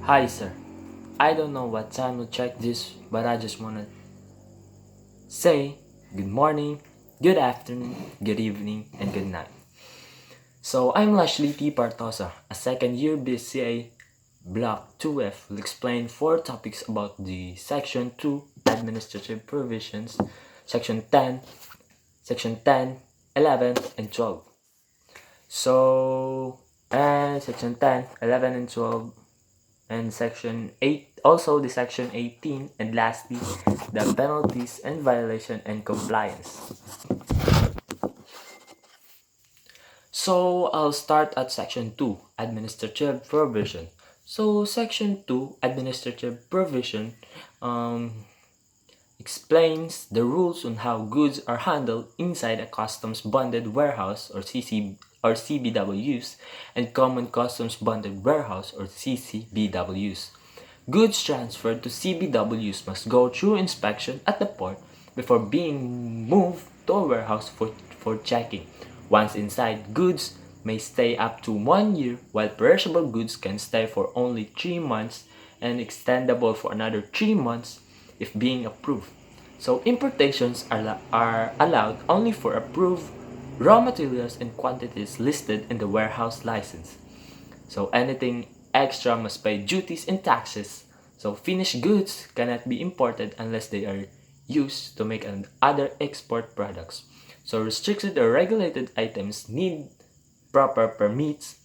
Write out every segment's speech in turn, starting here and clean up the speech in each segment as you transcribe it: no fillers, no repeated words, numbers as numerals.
Hi, sir. I don't know what time to check this, but I just wanna say good morning, good afternoon, good evening, and good night. So, I'm Lashley T. Partosa, a second year BCA Block 2F will explain four topics about the Section 2 Administrative Provisions, Section 10, Section 10, 11, and 12. So, Section 10, 11, and 12 and section 8, also the section 18, and lastly the penalties and violation and compliance. So I'll start at section 2, administrative provision. So section 2, administrative provision, explains the rules on how goods are handled inside a customs bonded warehouse or CBWs and common customs bonded warehouse or CCBWs. Goods transferred to CBWs must go through inspection at the port before being moved to a warehouse for checking. Once inside, goods may stay up to 1 year, while perishable goods can stay for only 3 months and extendable for another 3 months if being approved. So importations are allowed only for approved raw materials and quantities listed in the warehouse license. So anything extra must pay duties and taxes. So finished goods cannot be imported unless they are used to make other export products. So restricted or regulated items need proper permits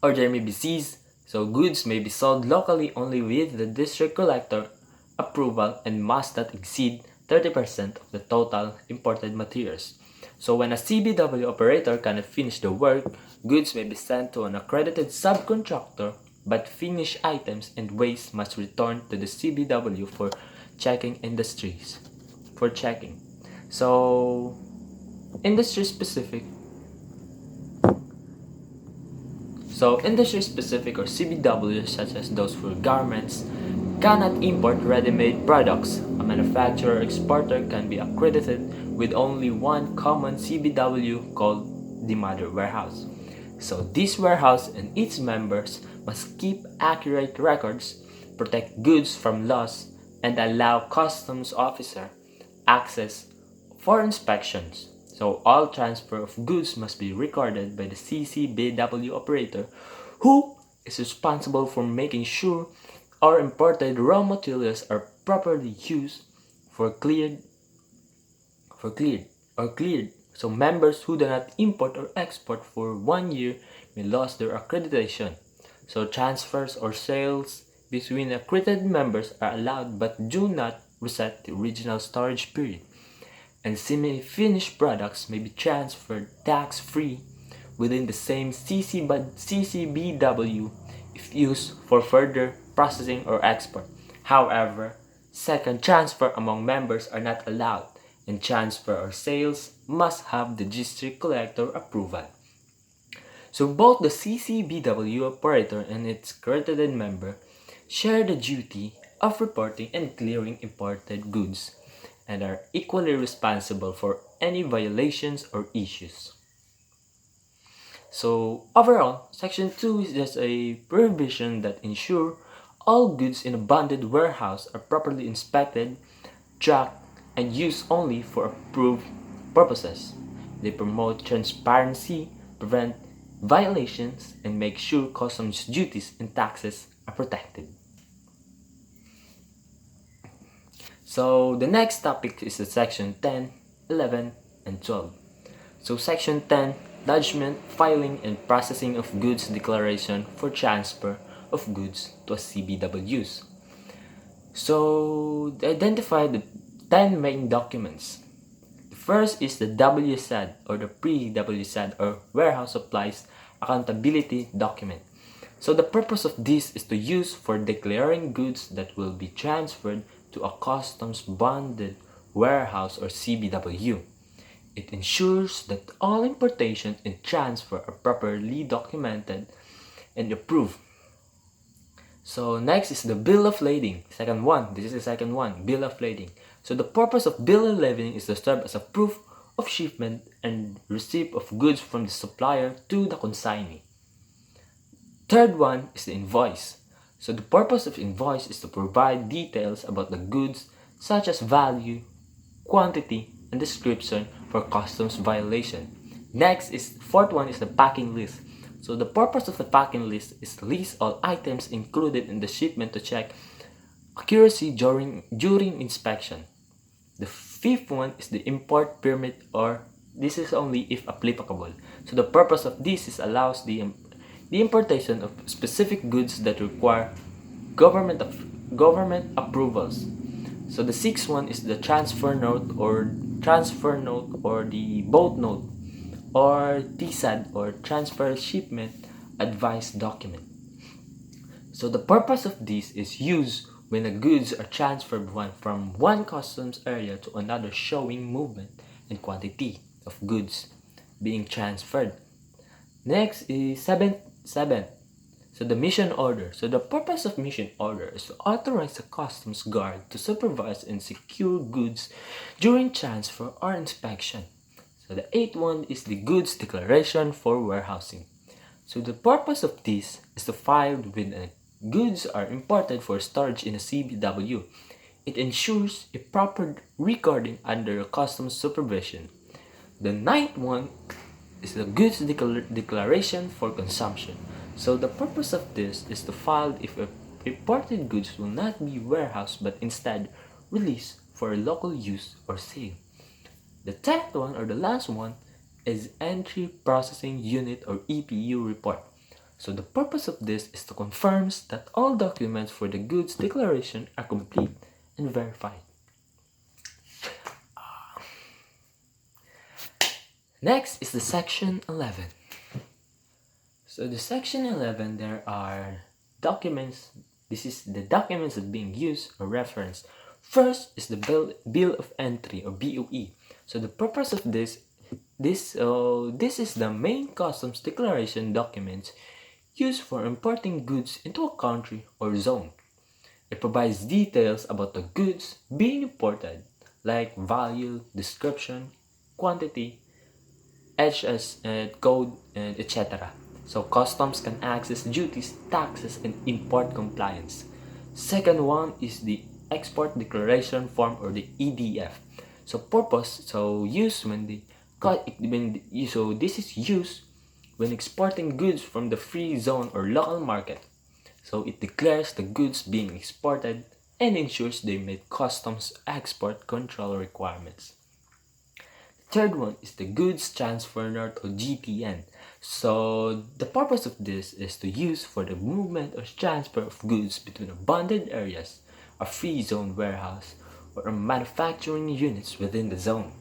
or they may be seized. So goods may be sold locally only with the district collector approval and must not exceed 30% of the total imported materials. So when a CBW operator cannot finish the work, goods may be sent to an accredited subcontractor, but finished items and waste must return to the CBW for checking industries. For checking. So industry specific. So industry specific or CBWs such as those for garments cannot import ready-made products. A manufacturer or exporter can be accredited with only one common CBW called the mother warehouse. So this warehouse and its members must keep accurate records, protect goods from loss, and allow customs officer access for inspections. So all transfer of goods must be recorded by the CCBW operator, who is responsible for making sure our imported raw materials are properly used for cleared or cleared. So members who do not import or export for 1 year may lose their accreditation. So transfers or sales between accredited members are allowed but do not reset the original storage period. And semi-finished products may be transferred tax-free within the same CCBW if used for further processing or export. However, second transfer among members are not allowed, and transfer or sales must have the district collector approval. So both the CCBW operator and its accredited member share the duty of reporting and clearing imported goods and are equally responsible for any violations or issues. So overall, Section 2 is just a provision that ensure all goods in a bonded warehouse are properly inspected, tracked, and used only for approved purposes. They promote transparency, prevent violations, and make sure customs duties and taxes are protected. So the next topic is the section 10, 11, and 12. So section 10, lodgement, filing, and processing of goods declaration for transfer of goods to a CBWs. So they identify the 10 main documents. The first is the WSAD or the pre-WSAD or Warehouse Supplies Accountability Document. So the purpose of this is to use for declaring goods that will be transferred to a customs bonded warehouse or CBW. It ensures that all importation and transfer are properly documented and approved. So next is the bill of lading. Second one, this is the second one, bill of lading. So the purpose of bill of lading is to serve as a proof of shipment and receipt of goods from the supplier to the consignee. Third one is the invoice. So the purpose of invoice is to provide details about the goods such as value, quantity, and description for customs violation. Next is fourth one is the packing list. So the purpose of the packing list is to list all items included in the shipment to check accuracy during inspection. The fifth one is the import permit, or this is only if applicable. So the purpose of this is allows the importation of specific goods that require government approvals. So the sixth one is the transfer note or the boat note or TSAD or transfer shipment advice document. So the purpose of this is used when the goods are transferred from one customs area to another, showing movement and quantity of goods being transferred. Next is seven. So the mission order. So the purpose of mission order is to authorize the customs guard to supervise and secure goods during transfer or inspection. So the eighth one is the goods declaration for warehousing. So the purpose of this is to file when goods are imported for storage in a CBW. It ensures a proper recording under customs supervision. The ninth one is the goods declaration for consumption. So the purpose of this is to file if imported goods will not be warehoused but instead released for local use or sale. The 10th one, or the last one, is Entry Processing Unit or EPU report. So the purpose of this is to confirm that all documents for the goods declaration are complete and verified. Next is the section 11. So the section 11, there are documents. This is the documents that being used or referenced. First is the bill of entry or BOE. So the purpose of this is the main customs declaration documents used for importing goods into a country or zone. It provides details about the goods being imported, like value, description, quantity, HS and code, and etc. So customs can access duties, taxes, and import compliance. Second one is the export declaration form or the EDF. So purpose, so used so this is used when exporting goods from the free zone or local market. So it declares the goods being exported and ensures they meet customs export control requirements. Third one is the Goods Transfer Note or GTN. So the purpose of this is to use for the movement or transfer of goods between bonded areas, a free zone warehouse, or manufacturing units within the zone.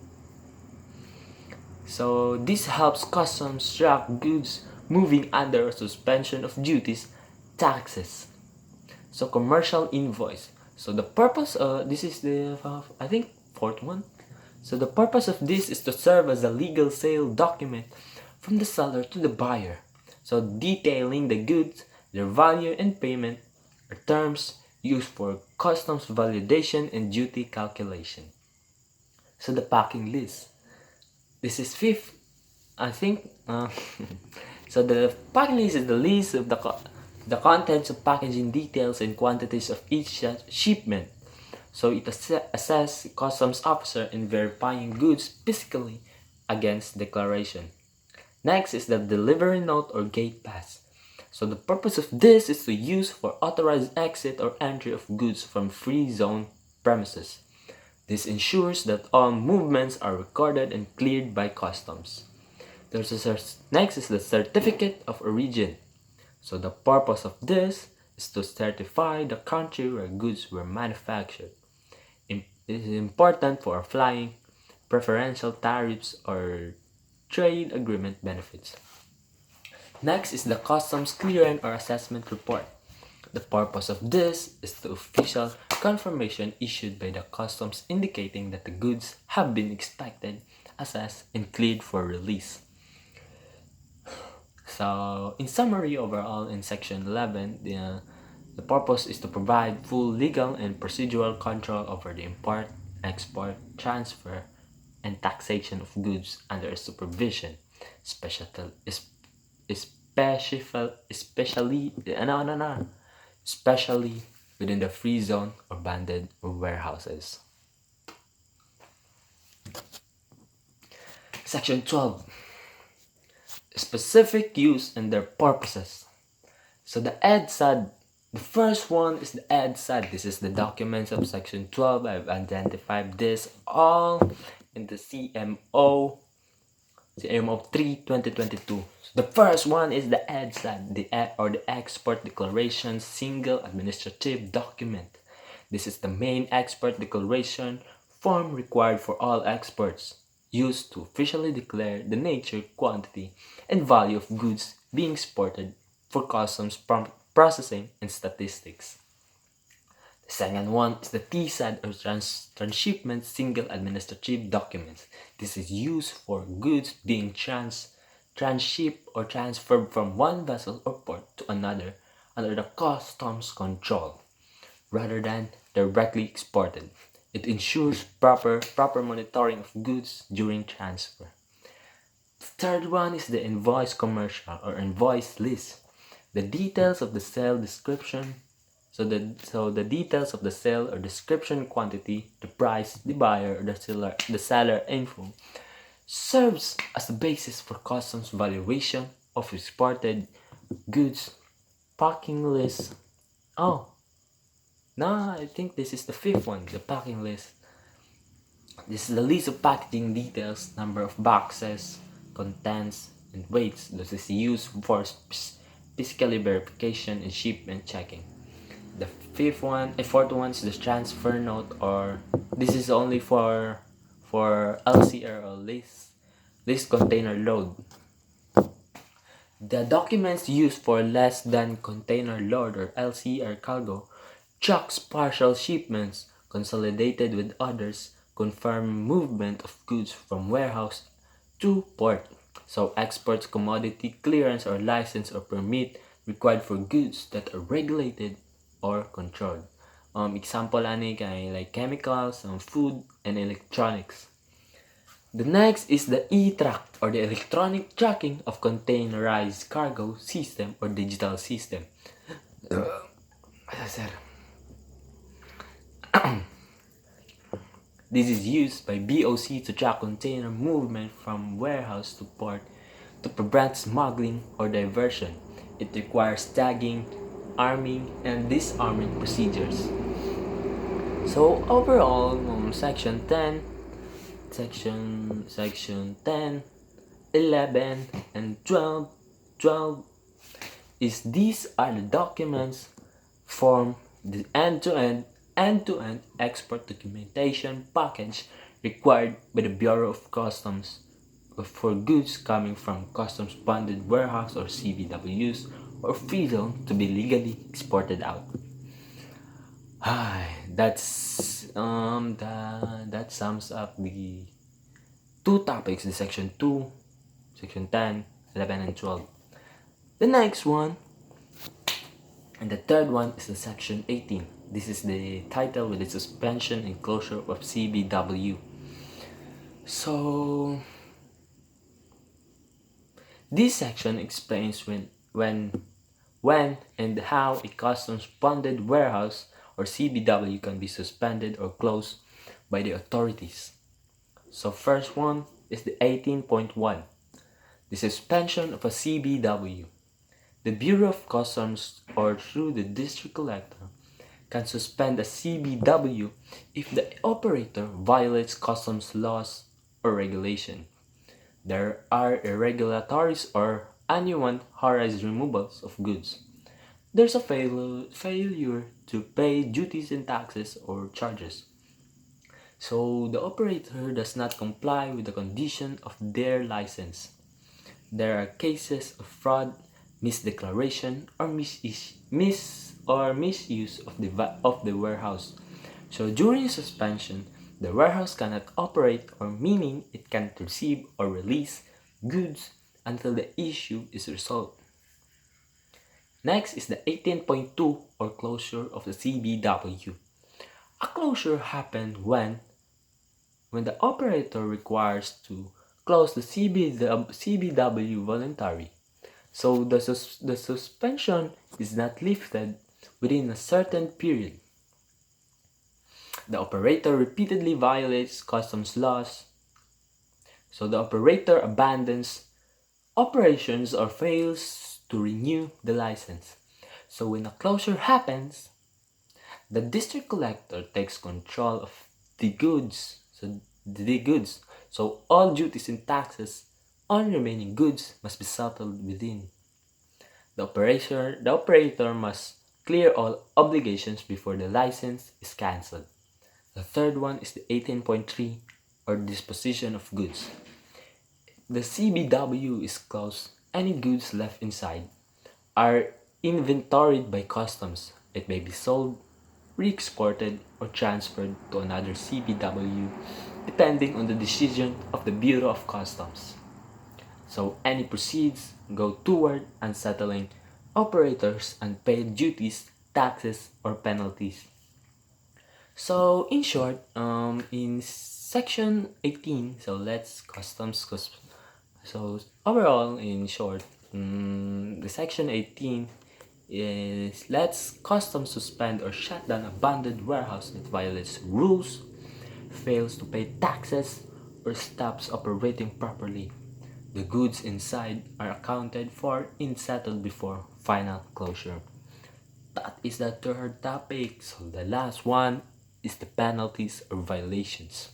So this helps customs track goods moving under suspension of duties, taxes. So commercial invoice. So the purpose, this is the I think fourth one. So the purpose of this is to serve as a legal sale document from the seller to the buyer. So detailing the goods, their value and payment are terms used for customs validation and duty calculation. So the packing list. This is fifth, I think. So the packing list is the list of the contents of packaging details and quantities of each shipment. So it assesses customs officer in verifying goods physically against declaration. Next is the delivery note or gate pass. So the purpose of this is to use for authorized exit or entry of goods from free zone premises. This ensures that all movements are recorded and cleared by customs. Next is the certificate of origin. So the purpose of this is to certify the country where goods were manufactured. This is important for applying preferential tariffs or trade agreement benefits. Next is the customs clearance or assessment report. The purpose of this is the official confirmation issued by the customs indicating that the goods have been inspected, assessed, and cleared for release. So, in summary, overall, in section 11, the purpose is to provide full legal and procedural control over the import, export, transfer, and taxation of goods under supervision, especially especially within the free zone or banded warehouses. Section 12. Specific use and their purposes. So the EDSAD, the first one is the EDSAD. This is the documents of section 12. I've identified this all in the CMO 3 2022. So the first one is the EDSAD, the Export Declaration Single Administrative Document. This is the main export declaration form required for all exports, used to officially declare the nature, quantity, and value of goods being exported for customs processing and statistics. The second one is the TSAD or Transshipment Single Administrative Document. This is used for goods being transshipped or transferred from one vessel or port to another under the customs control, rather than directly exported. It ensures proper monitoring of goods during transfer. The third one is the invoice commercial or invoice list. The details of the sale description. So the details of the sale or description, quantity, the price, the buyer, or the seller info serves as the basis for customs valuation of exported goods. Packing list. Oh, no, I think this is the fifth one, the packing list. This is the list of packaging details, number of boxes, contents, and weights. This is used for fiscally verification and shipment checking. The fourth one is the transfer note, or this is only for LCR or list container load. The documents used for less than container load or LCR cargo tracks partial shipments, consolidated with others, confirm movement of goods from warehouse to port. So exports, commodity clearance or license or permit required for goods that are regulated or controlled. Example ani kay like chemicals, food, and electronics. The next is the e-track or the electronic tracking of containerized cargo system or digital system. This is used by BOC to track container movement from warehouse to port to prevent smuggling or diversion. It requires tagging, arming, and disarming procedures. So overall, section 10, section 10, 11, and 12 is these are the documents form the end-to-end export documentation package required by the Bureau of Customs for goods coming from customs bonded warehouse or CBWs or free zone to be legally exported out. That's that sums up the two topics in section 2, section 10, 11, and 12. The next one and the third one is the section 18. This is the title with the suspension and closure of CBW. So this section explains when and how a customs bonded warehouse or CBW can be suspended or closed by the authorities. So first one is the 18.1, the suspension of a CBW. The Bureau of Customs or through the district collector can suspend a CBW if the operator violates customs laws or regulation. There are irregularities or unauthorized removals of goods. There's a failure to pay duties and taxes or charges. So the operator does not comply with the condition of their license. There are cases of fraud, misdeclaration, or misuse of the warehouse. So during suspension, the warehouse cannot operate, or meaning it can't receive or release goods until the issue is resolved. Next is the 18.2 or closure of the CBW. A closure happens when the operator requires to close the CBW voluntarily. So the suspension is not lifted within a certain period. The operator repeatedly violates customs laws, so the operator abandons operations or fails to renew the license. So when a closure happens, the district collector takes control of the goods. So all duties and taxes on remaining goods must be settled within. The operator must clear all obligations before the license is cancelled. The third one is the 18.3, or disposition of goods. The CBW is closed. Any goods left inside are inventoried by customs. It may be sold, re-exported, or transferred to another CBW depending on the decision of the Bureau of Customs. So any proceeds go toward unsettling operators' unpaid duties, taxes, or penalties. So in short, in section 18, so let's customs. So overall, in short, the section 18 is let's customs suspend or shut down abandoned warehouse that violates rules, fails to pay taxes, or stops operating properly. The goods inside are accounted for and settled before final closure. That is the third topic. So the last one is the penalties or violations.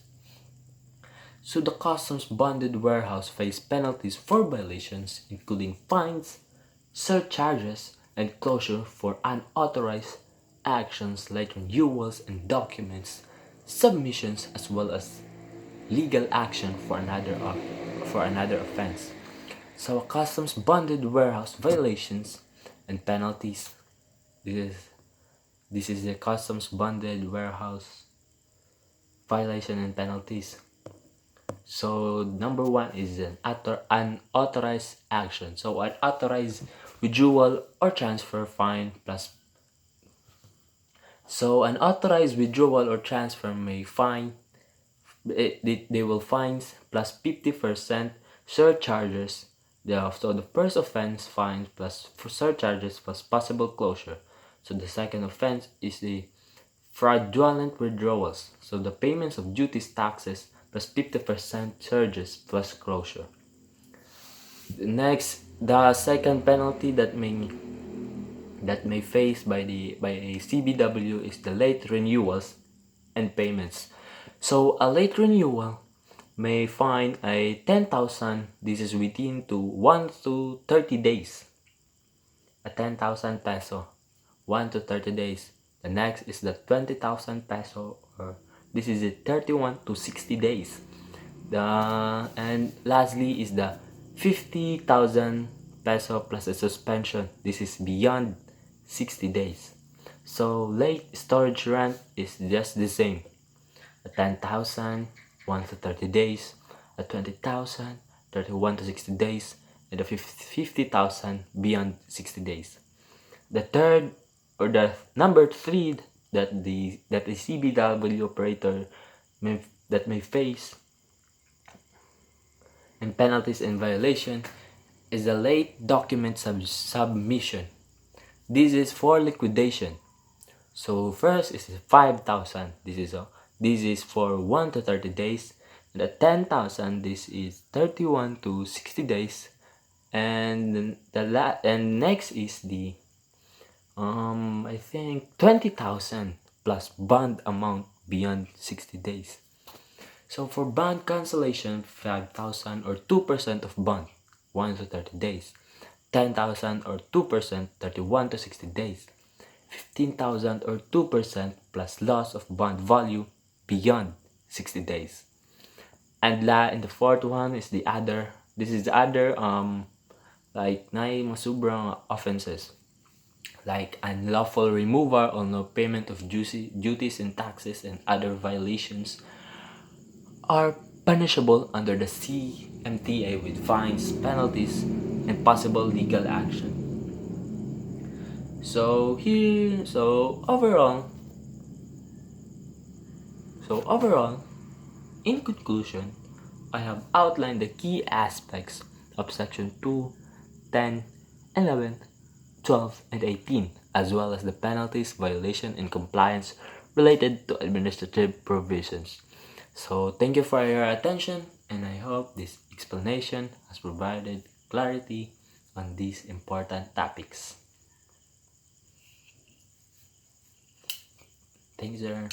So the customs bonded warehouse face penalties for violations including fines, surcharges, and closure for unauthorized actions like renewals and documents, submissions, as well as legal action for another offense. So a customs bonded warehouse violations and penalties. This is the customs bonded warehouse violation and penalties. So number one is an unauthorized action. So unauthorized withdrawal or transfer fine plus. So unauthorized withdrawal or transfer may fine. They will fines plus 50% surcharges. So the first offense fines plus surcharges plus possible closure. So the second offense is the fraudulent withdrawals. So the payments of duties, taxes plus 50% charges plus closure. The second penalty that may face by a CBW is the late renewals and payments. So a late renewal may fine a 10,000. This is within 1 to 30 days. A 10,000 peso, 1 to 30 days. The next is the 20,000 peso, or this is a 31 to 60 days. And lastly is the 50,000 peso plus a suspension. This is beyond 60 days. So late storage rent is just the same. A 10,000, 1 to 30 days. A 20,000, 31 to 60 days. And a 50,000 beyond 60 days. The third, or the number 3 that the CBW operator may face and penalties and violation is the late document submission. This is for liquidation. So first is 5,000. This is for 1 to 30 days. The 10,000, this is 31 to 60 days. And and next is the I think 20,000 plus bond amount beyond 60 days. So for bond cancellation, 5,000 or 2% of bond, 1 to 30 days. 10,000 or 2%, 31 to 60 days. 15,000 or 2% plus loss of bond value beyond 60 days. And the fourth one is the other. This is the other like masubrang offenses, like unlawful removal or no payment of duties and taxes and other violations are punishable under the CMTA with fines, penalties, and possible legal action. So overall, in conclusion, I have outlined the key aspects of section 2, 10, 11, 12, and 18 as well as the penalties, violation, and compliance related to administrative provisions. So, thank you for your attention, and I hope this explanation has provided clarity on these important topics. Thanks, sir.